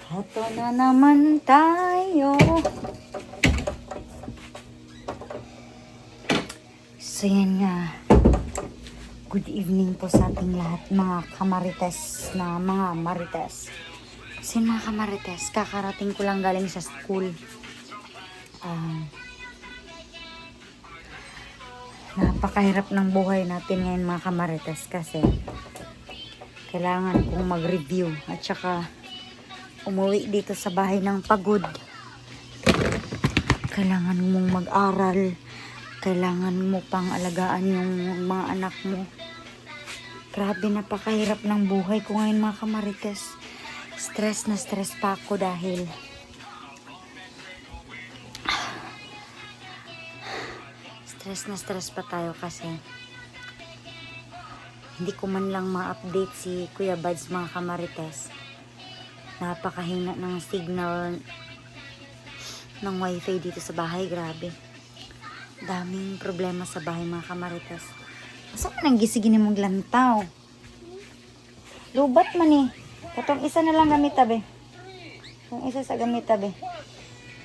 Ito na naman tayo. So yan nga. Good evening po sa ating lahat mga kamarites na mga marites. Kasi mga kamarites, kakarating ko lang galing sa school. Napakahirap ng buhay natin ngayon mga kamarites kasi kailangan kong mag-review at saka umuwi dito sa bahay ng pagod. Kailangan mong mag-aral. Kailangan mo pang alagaan yung mga anak mo. Grabe, napakahirap ng buhay ko ngayon mga kamarites. Stress na stress pa ako dahil stress pa tayo kasi hindi ko man lang ma-update si Kuya Buds mga kamarites. Napakahina ng signal ng wifi dito sa bahay. Grabe. Daming problema sa bahay mga kamarites. Asa ka nang gisigin mong lantaw? Lubat man eh. Katong isa na lang gamit tabi. Katong isa sa gamit tabi.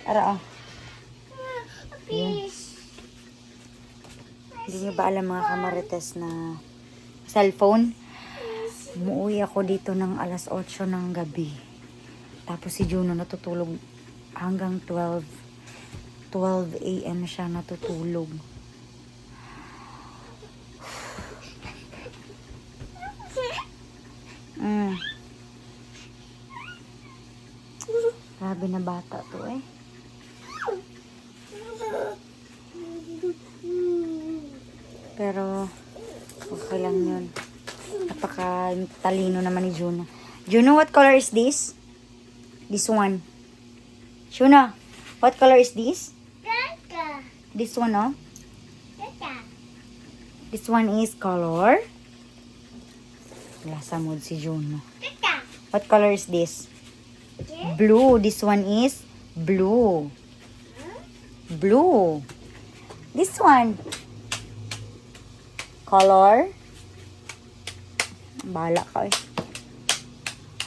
Ara oh. Yun. Hindi nyo ba alam mga kamarites na cellphone? Umuwi ako dito ng alas 8 ng gabi. Tapos si Juno natutulog hanggang 12 a.m. siya natutulog. Grabe na bata to eh. Pero okay lang yun. Napaka-talino naman ni Juno. Juno, what color is this? This one. Shuna, what color is this? This one, oh. This one is color. Lasa mood si Juno. What color is this? Blue. This one is blue. Blue. This one. Color. Bala ka eh.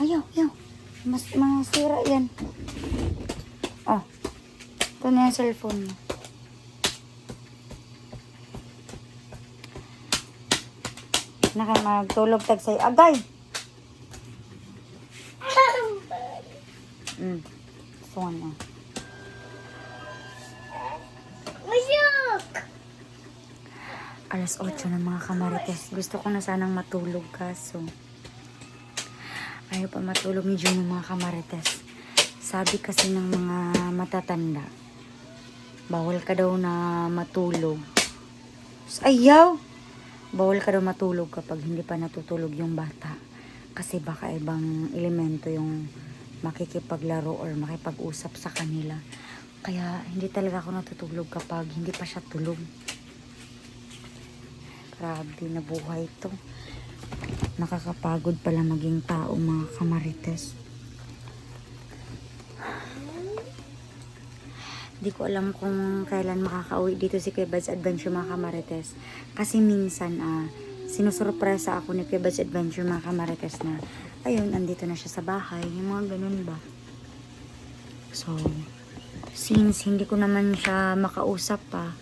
Ayaw. Mas masira yan. Oh. Ito na yung cellphone mo. Magtulog tag sa'yo. Agay! So ano. Alas 8 na mga kamarites. Gusto ko na sanang matulog kaso ayaw pa matulog ni Juno mga kamarites. Sabi kasi ng mga matatanda, bawal ka daw na matulog. Ayaw! Bawal ka daw matulog kapag hindi pa natutulog yung bata. Kasi baka ibang elemento yung makikipaglaro or makipag-usap sa kanila. Kaya hindi talaga ako natutulog kapag hindi pa siya tulog. Grabe na buhay to. Nakakapagod pala maging tao mga kamarites. Di ko alam kung kailan makakauwi dito si Kuya Buds Adventure mga kamarites. Kasi minsan sinusurpresa ako ni Kuya Buds Adventure mga kamarites na ayun, andito na siya sa bahay. Yung mga ganun ba. So, since hindi ko naman siya makausap pa,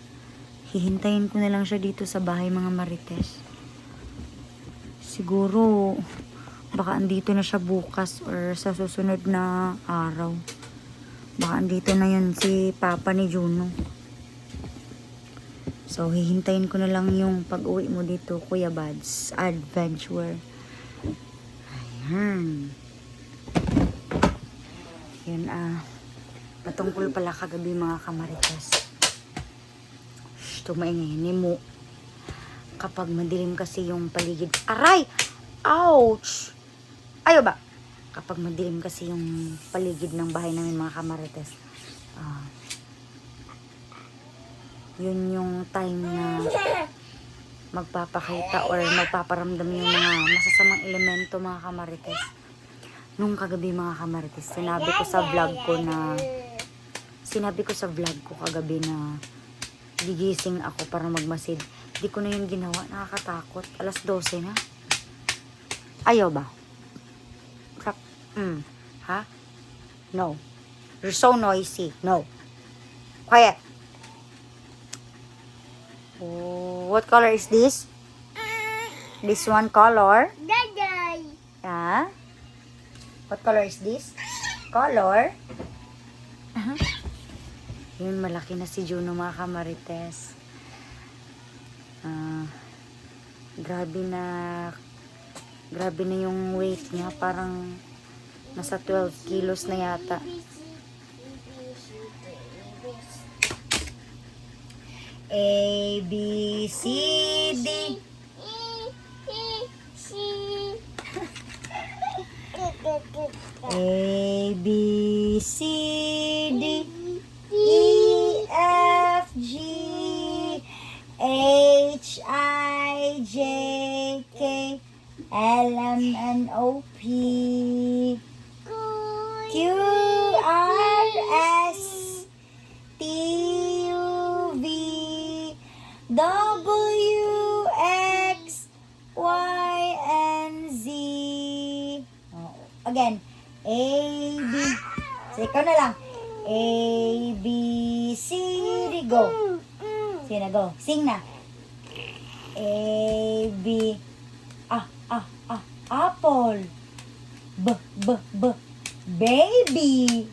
hihintayin ko na lang siya dito sa bahay mga marites. Siguro baka andito na siya bukas or sa susunod na araw. Baka andito na yun si Papa ni Juno. So hihintayin ko na lang yung pag-uwi mo dito Kuya Buds Adventure. Ayan. Yun patungkol pala kagabi mga kamarites. Tumaingay ni mo. Kapag madilim kasi yung paligid. Aray! Ouch! Ayo ba? Kapag madilim kasi yung paligid ng bahay namin mga kamarites. Yun yung time na magpapakita or magpaparamdam yung mga masasamang elemento mga kamarites. Nung kagabi mga kamarites, sinabi ko sa vlog ko kagabi na gigising ako para magmasid. Di ko na yun ginawa. Nakakatakot. Alas 12 na. Ayaw ba? Ha? No. You're so noisy. No. Quiet. Oh, what color is this? This one color? Yeah. What color is this? Color? Yun, malaki na si Juno, mga kamarites. Grabe na yung weight niya. Parang nasa 12 kilos na yata. A, B, C, D. A, B, C, D, E, F, G, H, I, J, K, L, M, N, O, P, Q, R, S, T, U, V, W, X, Y, and Z. Oh, again, A, B. So, ikaw na lang. A, B, C, D, go. Sige na, go. Sing na. A, B, apple. B, baby.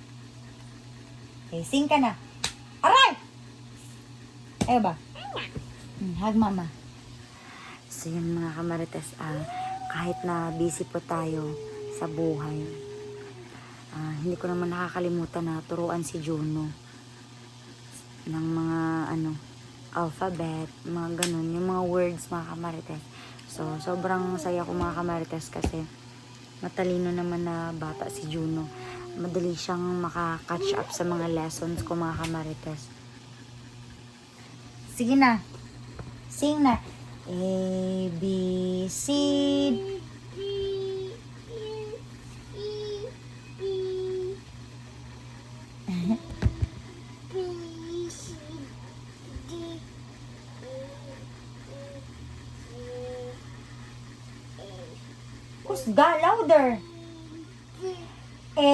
Okay, sing ka na. Aray! Ayaw ba? Hug mama. So yun, mga kamarites, kahit na busy po tayo sa buhay, hindi ko naman nakakalimutan na turuan si Juno ng mga alphabet, mga ganun, yung mga words, mga kamarites. So sobrang saya ko, mga kamarites, kasi matalino naman na bata si Juno. Madali siyang maka-catch up sa mga lessons ko, mga kamarites. Sige na. Sing na. A, B, C, Kusga, louder. A,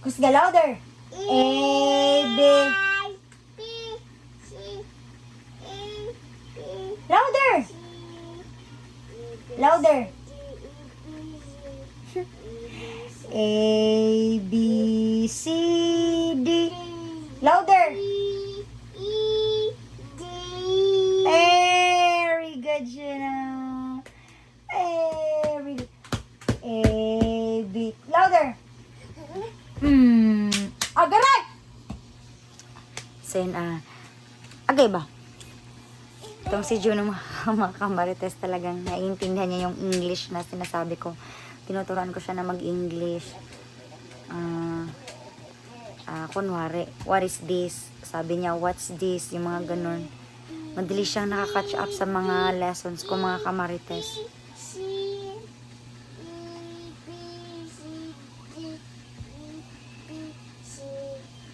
Kusga, louder. A, B, louder. Louder. A, B, C, D. Louder. Very good, Juno. Very good. A, B. Louder. Agaray! Sen, agay ba? Itong si Juno, mga kamarites, talagang naiintindihan niya yung English na sinasabi ko. Tinuturuan ko siya na mag-English. Kunwari, what is this? Sabi niya, what's this? Yung mga ganun. Madali siyang nakaka-catch up sa mga lessons ko, mga kamarites.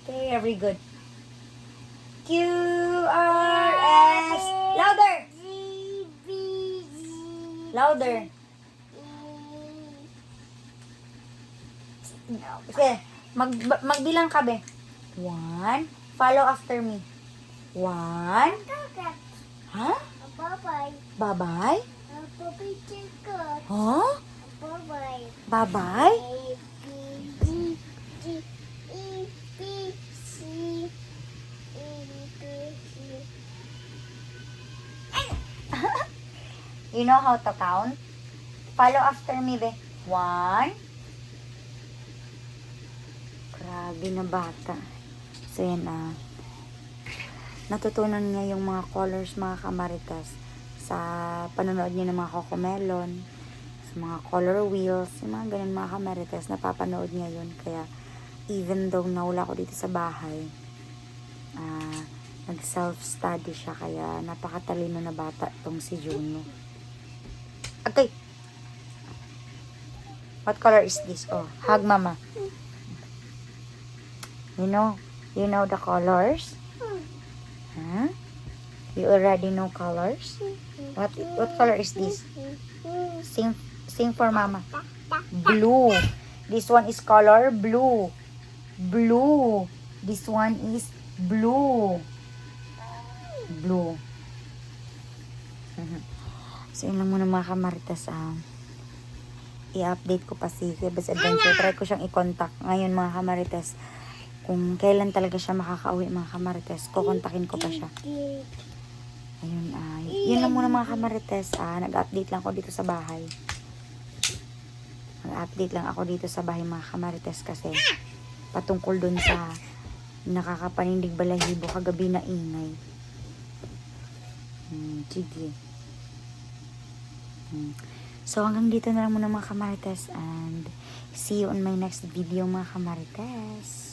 Okay, very good. Q, R, S. Louder! Louder. Okay, magbilang ka, be. 1. Follow after me. 1. Ha? Bye-bye. Bye-bye? Bye-bye, chicken. Huh? Bye-bye. Bye-bye? A, B, D, E, B, C, E, B, C. You know how to count? Follow after me, be. 1. Grabe na bata. So, yan natutunan niya yung mga colors, mga kamarites, sa panonood niya ng mga Cocomelon, sa mga color wheels, yung mga ganun, mga kamarites, napapanood niya yun. Kaya, even though nawala ko dito sa bahay, nag-self-study siya, kaya napakatalino na bata tong si Juno. Okay. What color is this? Oh, hug mama. You know the colors? Huh? You already know colors? What color is this? Sing for mama. Blue. This one is color blue. Blue. This one is blue. Blue. So, yun lang muna mga kamarites. I-update ko pa si Kebes Adventure. Try ko siyang i-contact ngayon mga kamarites. Kung kailan talaga siya makakauwi mga kamarites, kukontakin ko pa siya. Ayun, yun lang muna mga kamarites. Nag-update lang ako dito sa bahay. Nag-update lang ako dito sa bahay mga kamarites kasi patungkol dun sa nakakapanindig balahibo kagabi na ingay. Sige. So hanggang dito na lang muna mga kamarites and see you on my next video mga kamarites.